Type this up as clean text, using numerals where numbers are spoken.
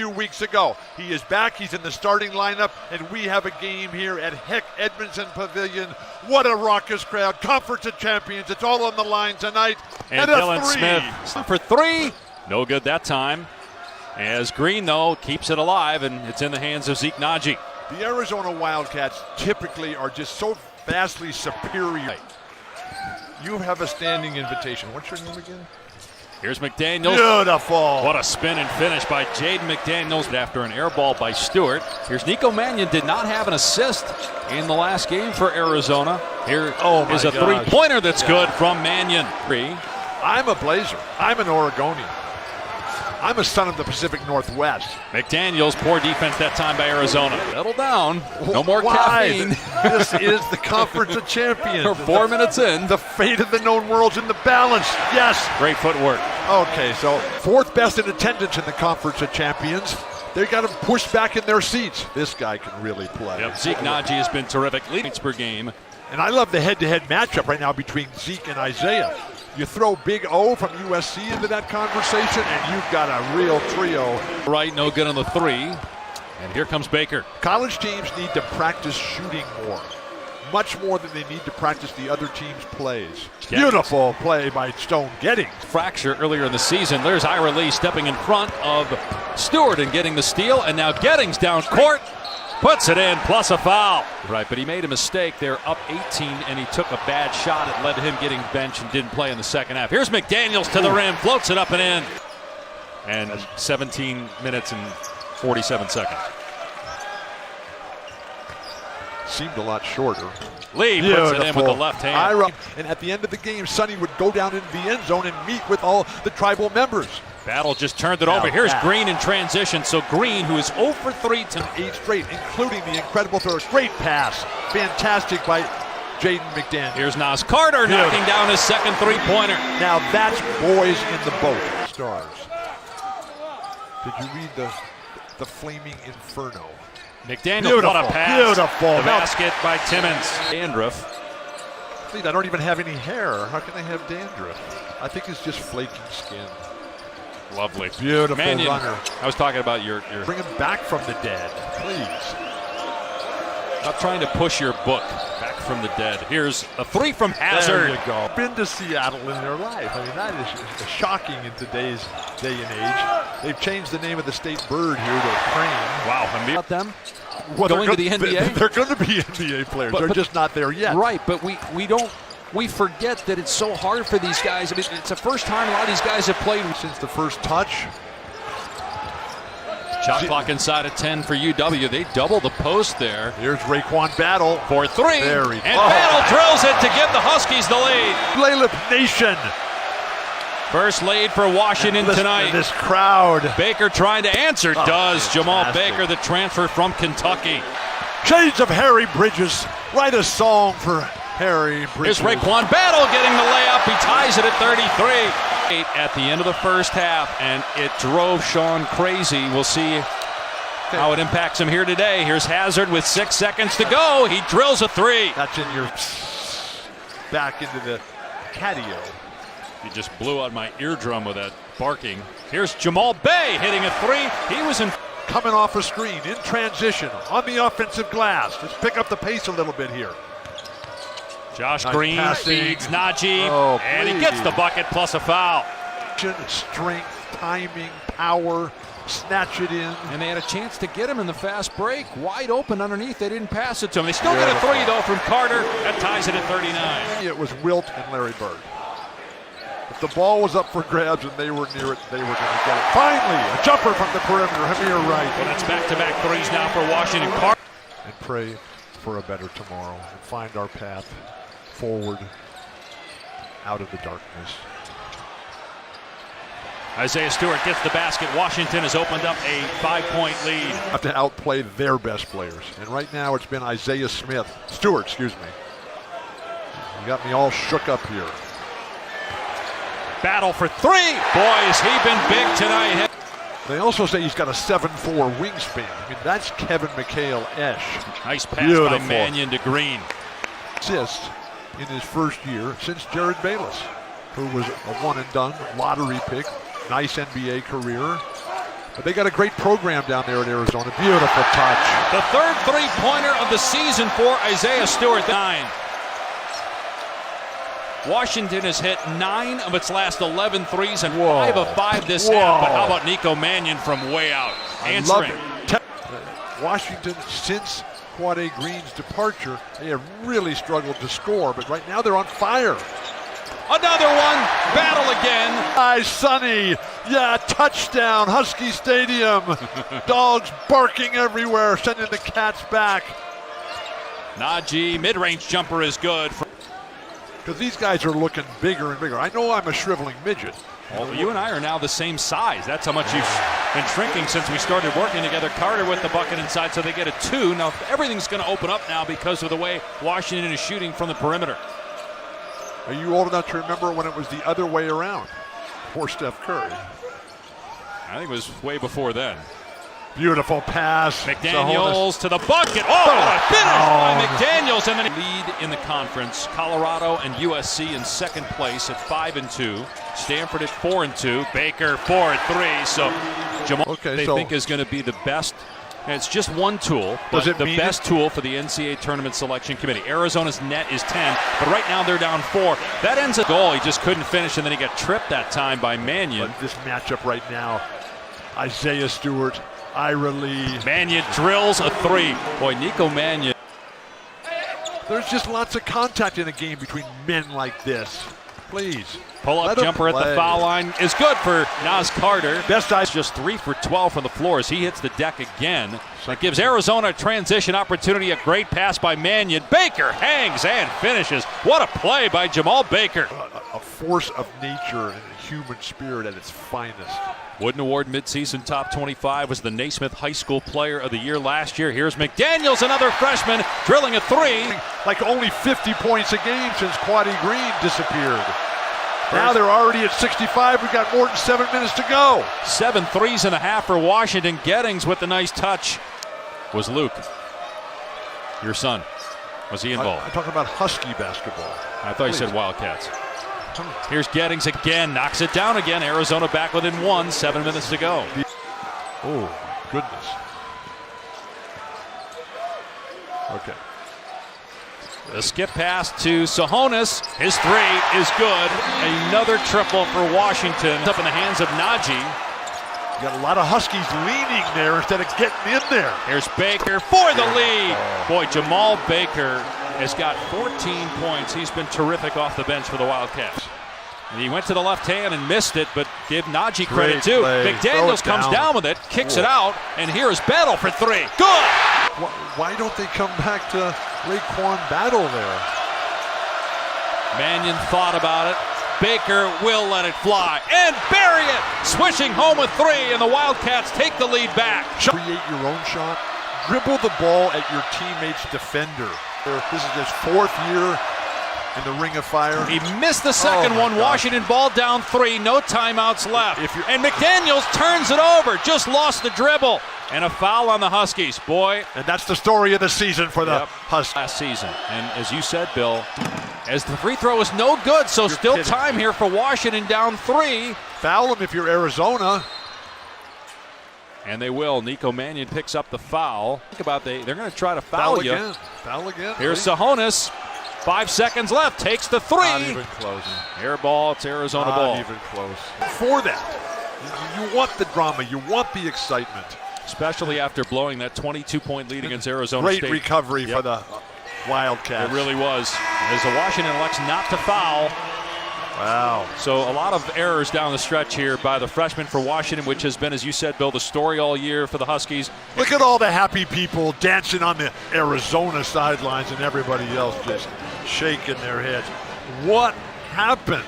few weeks ago. He is back. He's in the starting lineup, and we have a game here at Heck Edmondson Pavilion. What a raucous crowd. Conference of Champions. It's all on the line tonight. And Dylan Smith for three. No good that time. As Green, though, keeps it alive, and it's in the hands of Zeke Naji. The Arizona Wildcats typically are just so vastly superior. You have a standing invitation. What's your name again? Here's McDaniels. Beautiful. What a spin and finish by Jaden McDaniels after an air ball by Stewart. Here's Nico Mannion. Did not have an assist in the last game for Arizona. Here is a three-pointer that's good from Mannion. I'm a Blazer. I'm an Oregonian. I'm a son of the Pacific Northwest. McDaniels, poor defense that time by Arizona. Settle down. No more caffeine. This is the Conference of Champions. We're 4 minutes in. The fate of the known world's in the balance. Yes. Great footwork. Okay, so fourth best in attendance in the Conference of Champions. They got them pushed back in their seats. This guy can really play. Yep, Zeke Naji has been terrific. Leading per game. And I love the head-to-head matchup right now between Zeke and Isaiah. You throw Big O from USC into that conversation, and you've got a real trio. Right, no good on the three. And here comes Baker. College teams need to practice shooting more. Much more than they need to practice the other team's plays. Beautiful play by Stone Gettings. Fracture earlier in the season. There's Ira Lee stepping in front of Stewart and getting the steal. And now Gettings down court. Puts it in, plus a foul. Right, but he made a mistake. They're up 18, and he took a bad shot. It led to him getting benched and didn't play in the second half. Here's McDaniels to the rim, floats it up and in. And 17 minutes and 47 seconds. Seemed a lot shorter. Lee puts it in with the left hand. And at the end of the game, Sonny would go down into the end zone and meet with all the tribal members. Battle just turned it over. Here's Green in transition. So Green, who is 0 for 3 tonight. 8 straight, including the incredible throw. Great pass. Fantastic by Jaden McDaniels. Here's Nas Carter knocking down his second three-pointer. Now that's boys in the boat. Stars. Did you read the Flaming Inferno? McDaniels, what a pass. Beautiful. The basket by Timmons. Dandruff. I don't even have any hair. How can I have dandruff? I think it's just flaking skin. Lovely. Beautiful Mannion, runner. I was talking about your... Bring him back from the dead, please. Not trying to push your book back from the dead. Here's a three from Hazard. There you go. Been to Seattle in their life. I mean, that is shocking in today's day and age. They've changed the name of the state bird here to a crane. Wow. About them going to the NBA? They're going to be NBA players. They're just not there yet. Right, but we forget that it's so hard for these guys. I mean, it's the first time a lot of these guys have played since the first touch. Shot clock inside of 10 for UW. They double the post there. Here's Raekwon Battle for three. And Battle drills it to give the Huskies the lead. Laylip Nation. First lead for Washington tonight. This crowd. Baker trying to answer. Does fantastic. Jamal Baker, the transfer from Kentucky. Shades of Harry Bridges. Write a song for Harry Bridges. Here's Raekwon Battle getting the layup. He ties it at 33. At the end of the first half, and it drove Sean crazy. We'll see how it impacts him here today. Here's Hazard with 6 seconds to go. He drills a three. That's in your back into the catio. He just blew out my eardrum with that barking. Here's Jamal Bay hitting a three. He was in. Coming off a screen in transition on the offensive glass. Let's pick up the pace a little bit here. Josh Green feeds Naji, and he gets the bucket plus a foul. Strength, timing, power, snatch it in. And they had a chance to get him in the fast break. Wide open underneath. They didn't pass it to him. They still get a three, though, from Carter. That ties it at 39. It was Wilt and Larry Bird. If the ball was up for grabs and they were near it, they were going to get it. Finally, a jumper from the perimeter. Heavier right. Well, that's back-to-back threes now for Washington. And pray for a better tomorrow and find our path forward out of the darkness. Isaiah Stewart gets the basket. Washington has opened up a 5-point lead. Have to outplay their best players. And right now it's been Stewart, excuse me. You got me all shook up here. Battle for three. Boy, has he been big tonight. They also say he's got a 7'4" wingspan. I mean, that's Kevin McHale-esh. Nice pass by Mannion to Green. Assist in his first year since Jared Bayless, who was a one-and-done lottery pick. Nice NBA career. But they got a great program down there in Arizona. Beautiful touch. The third three-pointer of the season for Isaiah Stewart. 9. Washington has hit 9 of its last 11 threes and 5 of 5 this half. But how about Nico Mannion from way out? Answering. Washington, since Quade Green's departure, they have really struggled to score, but right now they're on fire. Another one, battle again. Hi, Sonny. Yeah, touchdown, Husky Stadium. Dogs barking everywhere, sending the cats back. Najee, mid-range jumper is good. Because these guys are looking bigger and bigger. I know I'm a shriveling midget. Well, you and I are now the same size. That's how much you've been shrinking since we started working together. Carter with the bucket inside, so they get a 2. Now, everything's going to open up now because of the way Washington is shooting from the perimeter. Are you old enough to remember when it was the other way around? Poor Steph Curry. I think it was way before then. Beautiful pass. McDaniels to the bucket. Oh, what a finish by McDaniels. And then lead in the conference. Colorado and USC in second place at 5-2. Stanford at 4-2. Baker 4-3. So Jamal, they think is going to be the best. And it's just one tool, but the best tool for the NCAA Tournament Selection Committee. Arizona's net is 10, but right now they're down 4. That ends a goal. He just couldn't finish, and then he got tripped that time by Mannion. But this matchup right now, Isaiah Stewart, Ira Lee. Mannion drills a 3. Boy, Nico Mannion. There's just lots of contact in a game between men like this. Please. Pull-up jumper at the foul line is good for Nas Carter. Best eyes just 3 for 12 from the floor as he hits the deck again. That gives Arizona a transition opportunity. A great pass by Mannion. Baker hangs and finishes. What a play by Jamal Baker. A force of nature and a human spirit at its finest. Wooden Award midseason top 25 was the Naismith High School Player of the Year last year. Here's McDaniels, another freshman, drilling a 3. Like only 50 points a game since Quade Green disappeared. Now they're already at 65. We've got more than 7 minutes to go. 7 threes and a half for Washington. Gettings with the nice touch. Was Luke, your son, was he involved? I'm talking about Husky basketball. I thought you said Wildcats. Here's Gettings again, knocks it down again. Arizona back within 1, 7 minutes to go. Oh, goodness. Okay. The skip pass to Sahonis. His 3 is good. Another triple for Washington. Up in the hands of Najee. You got a lot of Huskies leaning there instead of getting in there. Here's Baker for the lead. Boy, Jamal Baker has got 14 points. He's been terrific off the bench for the Wildcats. And he went to the left hand and missed it, but give Najee credit too. McDaniels comes down with it, kicks it out, and here is Battle for 3. Good! Why don't they come back to Raekwon Battle there? Mannion thought about it. Baker will let it fly and bury it. Swishing home with 3, and the Wildcats take the lead back. Create your own shot. Dribble the ball at your teammate's defender. This is his 4th year in the Ring of Fire. He missed the second one. Washington ball down 3. No timeouts left. And McDaniels turns it over. Just lost the dribble. And a foul on the Huskies. Boy. And that's the story of the season for the Huskies. Last season. And as you said, Bill, as the free throw is no good, so still time here for Washington down 3. Foul him if you're Arizona. And they will. Nico Mannion picks up the foul. Think about they're going to try to foul you. Again. Foul again. Here's Sahonis. 5 seconds left. Takes the 3. Not even close. Air ball. It's Arizona ball. Not even close. For that, you want the drama. You want the excitement. Especially after blowing that 22-point lead against Arizona State. Great recovery for the Wildcats. It really was. As the Washington elects not to foul. Wow. So a lot of errors down the stretch here by the freshman for Washington, which has been, as you said, Bill, the story all year for the Huskies. Look at all the happy people dancing on the Arizona sidelines and everybody else just shaking their heads. What happened?